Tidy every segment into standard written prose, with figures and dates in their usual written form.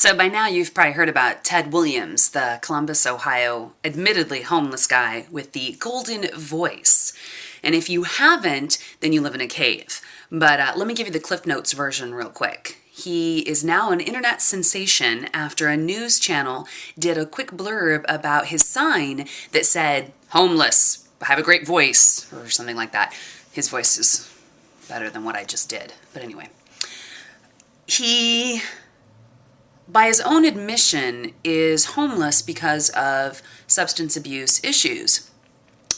So by now you've probably heard about Ted Williams, the Columbus, Ohio, admittedly homeless guy with the golden voice. And if you haven't, then you live in a cave. But let me give you the Cliff Notes version real quick. He is now an internet sensation after a news channel did a quick blurb about his sign that said, "Homeless, have a great voice," or something like that. His voice is better than what I just did. But anyway, he, by his own admission, is homeless because of substance abuse issues.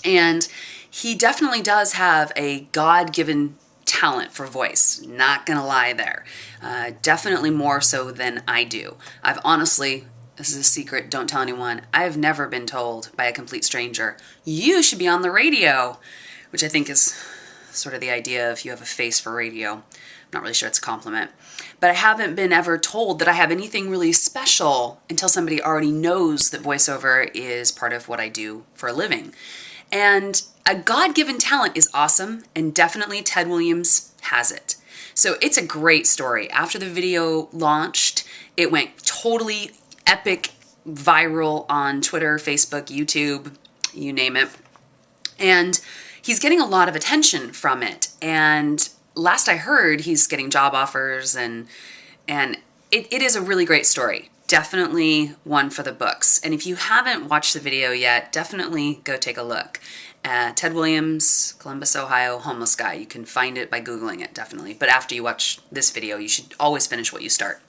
And he definitely does have a God-given talent for voice. Not gonna lie there. Definitely more so than I do. I've honestly, this is a secret, don't tell anyone, I've never been told by a complete stranger, "You should be on the radio," which I think is sort of the idea of you have a face for radio. I'm not really sure it's a compliment. But I haven't been ever told that I have anything really special until somebody already knows that voiceover is part of what I do for a living. And a God-given talent is awesome, and definitely Ted Williams has it. So it's a great story. After the video launched, it went totally epic viral on Twitter, Facebook, YouTube, you name it. And he's getting a lot of attention from it. And last I heard, he's getting job offers, and it is a really great story. Definitely one for the books. And if you haven't watched the video yet, definitely go take a look. Ted Williams, Columbus, Ohio, homeless guy. You can find it by Googling it, definitely. But after you watch this video, you should always finish what you start.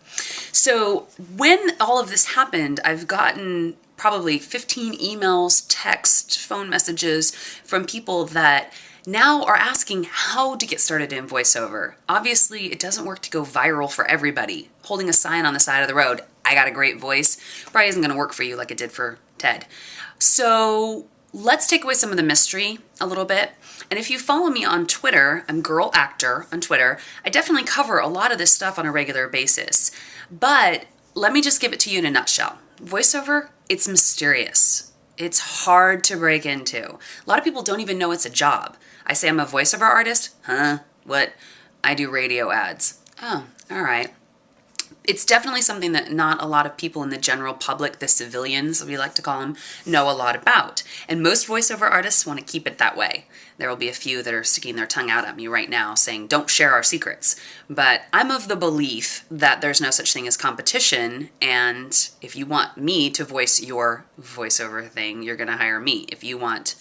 So when all of this happened, I've gotten probably 15 emails, text, phone messages from people that now are asking how to get started in voiceover. Obviously, it doesn't work to go viral for everybody. Holding a sign on the side of the road, "I got a great voice," probably isn't going to work for you like it did for Ted. So let's take away some of the mystery a little bit. And if you follow me on Twitter, I'm Girl Actor on Twitter, I definitely cover a lot of this stuff on a regular basis. But let me just give it to you in a nutshell. Voiceover, it's mysterious. It's hard to break into. A lot of people don't even know it's a job. I say I'm a voiceover artist. Huh? What? I do radio ads. Oh, all right. It's definitely something that not a lot of people in the general public, the civilians, we like to call them, know a lot about. And most voiceover artists want to keep it that way. There will be a few that are sticking their tongue out at me right now saying, "Don't share our secrets." But I'm of the belief that there's no such thing as competition, and if you want me to voice your voiceover thing, you're going to hire me. If you want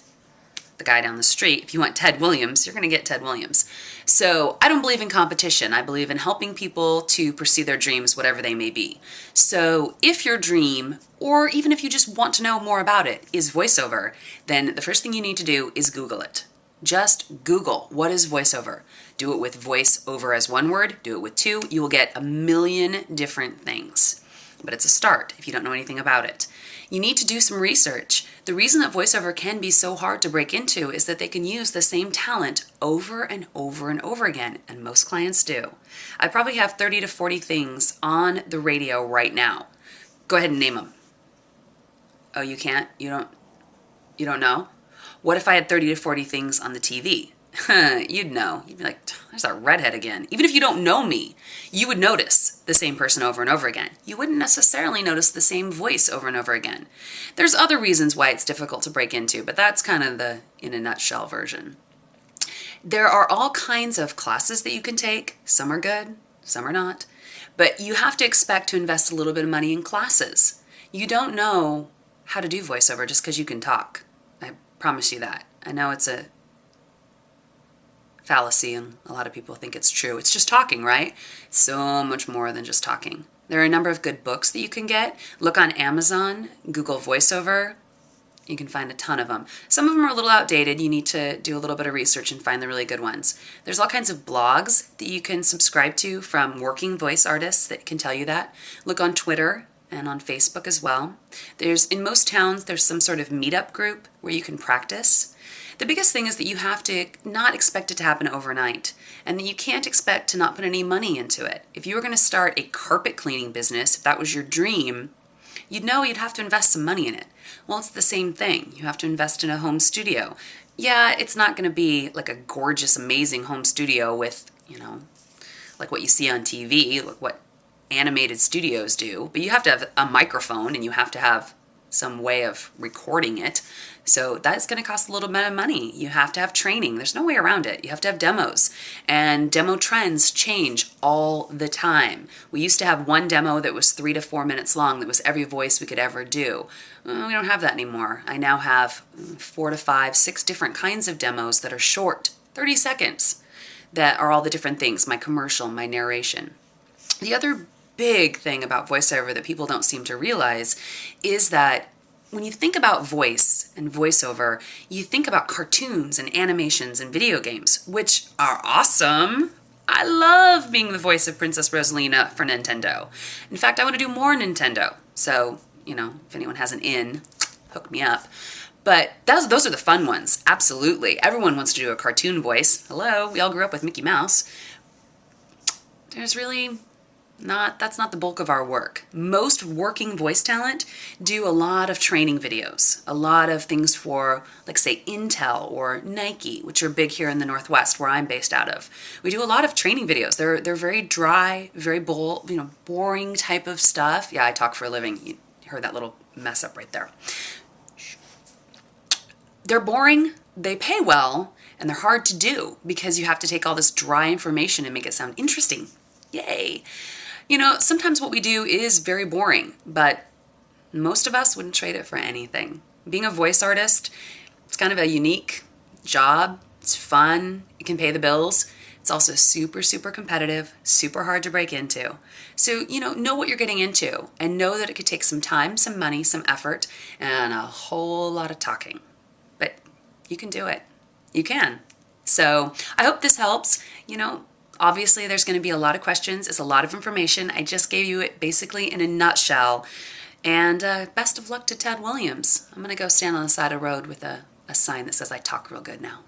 the guy down the street, if you want Ted Williams, you're going to get Ted Williams. So I don't believe in competition. I believe in helping people to pursue their dreams, whatever they may be. So if your dream, or even if you just want to know more about it, is voiceover, then the first thing you need to do is Google it. Just Google, what is voiceover? Do it with voiceover as one word, do it with two, you will get a million different things. But it's a start if you don't know anything about it. You need to do some research. The reason that voiceover can be so hard to break into is that they can use the same talent over and over and over again, and most clients do. I probably have 30 to 40 things on the radio right now. Go ahead and name them. Oh, you can't? You don't know? What if I had 30 to 40 things on the TV? You'd know. You'd be like, "There's that redhead again." Even if you don't know me, you would notice the same person over and over again. You wouldn't necessarily notice the same voice over and over again. There's other reasons why it's difficult to break into, but that's kind of the in a nutshell version. There are all kinds of classes that you can take. Some are good, some are not. But you have to expect to invest a little bit of money in classes. You don't know how to do voiceover just because you can talk. I promise you that. I know it's a fallacy and a lot of people think it's true. It's just talking, right? So much more than just talking. There are a number of good books that you can get. Look on Amazon, Google voiceover. You can find a ton of them. Some of them are a little outdated. You need to do a little bit of research and find the really good ones. There's all kinds of blogs that you can subscribe to from working voice artists that can tell you that. Look on Twitter and on Facebook as well. In most towns, there's some sort of meetup group where you can practice. The biggest thing is that you have to not expect it to happen overnight, and that you can't expect to not put any money into it. If you were going to start a carpet cleaning business, if that was your dream, you'd know you'd have to invest some money in it. Well, it's the same thing. You have to invest in a home studio. Yeah, it's not going to be like a gorgeous, amazing home studio with, like what you see on TV, like what animated studios do, but you have to have a microphone and you have to have some way of recording it. So that's going to cost a little bit of money. You have to have training. There's no way around it. You have to have demos. And demo trends change all the time. We used to have one demo that was 3 to 4 minutes long that was every voice we could ever do. Well, we don't have that anymore. I now have 4 to 5, 6 different kinds of demos that are short, 30 seconds, that are all the different things, my commercial, my narration. The other big thing about voiceover that people don't seem to realize is that when you think about voice and voiceover, you think about cartoons and animations and video games, which are awesome. I love being the voice of Princess Rosalina for Nintendo. In fact, I want to do more Nintendo. So, if anyone has an in, hook me up. But those are the fun ones, absolutely. Everyone wants to do a cartoon voice. Hello, we all grew up with Mickey Mouse. That's not the bulk of our work. Most working voice talent do a lot of training videos, a lot of things for, like, say, Intel or Nike, which are big here in the Northwest where I'm based out of. We do a lot of training videos. They're very dry, very boring type of stuff. Yeah, I talk for a living. You heard that little mess up right there. They're boring, they pay well, and they're hard to do because you have to take all this dry information and make it sound interesting. Yay! Sometimes what we do is very boring, but most of us wouldn't trade it for anything. Being a voice artist, it's kind of a unique job. It's fun. It can pay the bills. It's also super, super competitive, super hard to break into. So, know what you're getting into and know that it could take some time, some money, some effort, and a whole lot of talking. But you can do it. You can. So I hope this helps. Obviously, there's going to be a lot of questions. It's a lot of information. I just gave you it basically in a nutshell. And best of luck to Ted Williams. I'm going to go stand on the side of the road with a sign that says I talk real good now.